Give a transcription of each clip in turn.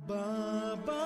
பாபா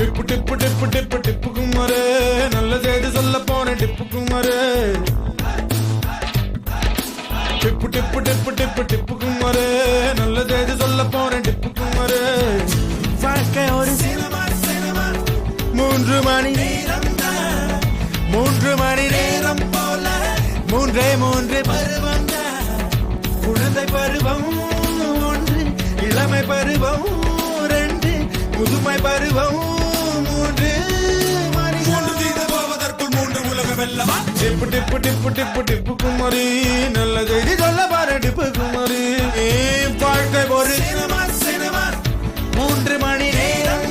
டிப்பு டிப்பு டிப்பு டிப்பு டிப்பு குமாரு நல்ல செய்தி சொல்ல போன டிப்பு குமாரு டிப்பு டிப்பு டிப்பு டிப்பு டிப்பு குமாரு நல்ல செய்தி சொல்ல போன டிப்பு குமாரு வாழ்க்கை ஒரு சினிமா சினிமா 3 மணி நேரம் போல மூன்றே பருவம் குழந்தை பருவம் 1 இளமை பருவம் 2 முதுமை பருவம் 3 தீது போவதற்குள் 3 உலக வெல்லமா டிப்பு டிப்பு டிப்பு டிப்பு டிப்பு குமாரி நல்ல செய்தி சொல்ல பாரு டிப்பு குமாரி வாழ்க்கை ஒரு சினிமா சினிமா 3 மணி நேரம்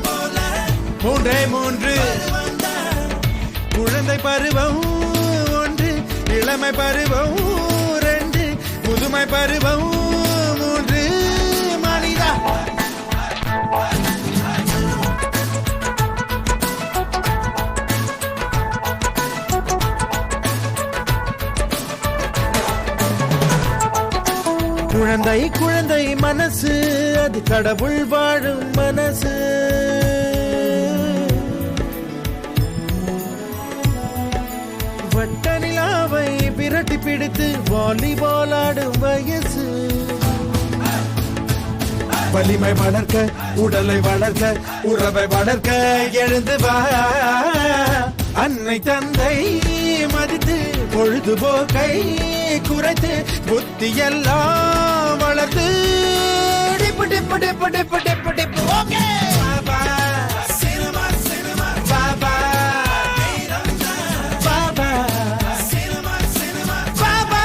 போல மூன்றே குழந்தை பருவம் 1 இளமை பருவம் 2 முதுமை பருவம் 3 மனிதா குழந்தை மனசு அது கடவுள் வாழும் மனசு வட்ட நிலாவை விரட்டி பிடித்து வாலிபால் ஆடும் வயசு வலிமை வளர்க்க உடலை வளர்க்க உறவை வளர்க்க எழுந்து வா அன்னை தந்தை மதித்து பொழுதுபோக்கை குறைத்து புத்தி எல்லாம் வளர்த்து டிப்பு டிப்பு டிப்பு டிப்பு டிப்பு டிப்பு okay Baba cinema cinema Baba Baba cinema cinema Baba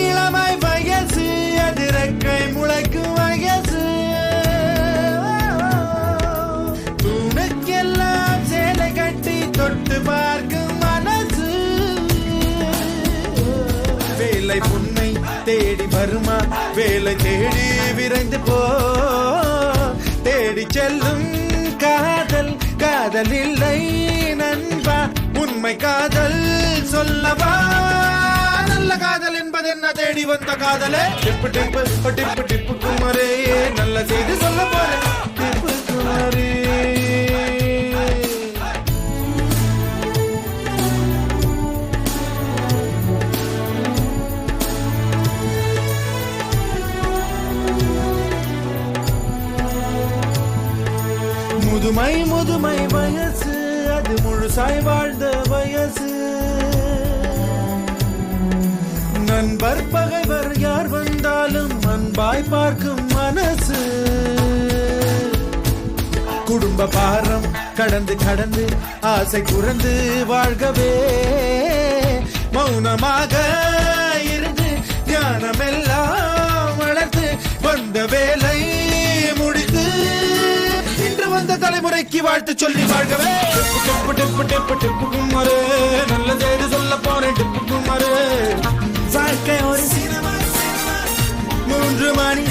இளமை வயசு அது ரெக்கை முளைக்கும் வயசு துணுக்கெல்லாம் சேலை கட்டி தொட்டு பார்க்கும் மனசு வேலை புன்னை தேடி வருமா வேலை தேடி விரைந்து போ தேடி செல்லும் காதல் இல்லை நண்பா உண்மை காதல் சொல்லவா நல்ல காதல் என்பது என்ன தேடி வந்த காதலே டிப்பு டிப்பு டிப்பு டிப்பு குமாரே நல்ல செய்தி சொல்ல போறேன் டிப்பு குமாரே முதுமை வயசு அது முழுசாய் வாழ்ந்த வயசு நண்பர் பகைவர் யார் வந்தாலும் அன்பாய் பார்க்கும் மனசு குடும்ப பாரம் கடந்து ஆசை குறந்து வாழ்கவே மௌனமாக இருந்து ஞானமெல்லாம் வளர்த்து வந்த வேலை முடித்து இன்று வந்த தலைமுறைக்கு வாழ்த்து சொல்லி வாழ்கவே டிப்பு டிப்பு டிப்பு டிப்பு குமாரு நல்ல செய்தி சொல்ல போறேன் டிப்பு குமாரு வாழ்க்கை ஒரு சினிமா 3 மணி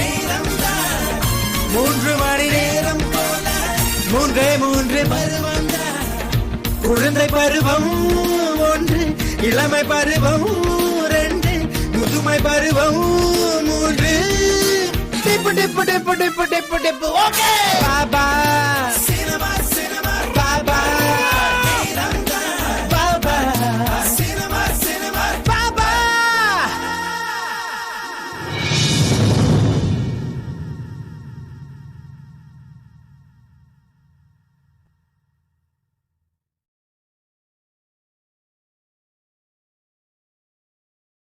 நேரம் போல மூன்றே பருவம் குழந்தை பருவம் 1 இளமை பருவம் பருவம் 3 டிப்பு டிப்பு டிப்பு டிப்பு டிப்பு டிப்பு ஓகே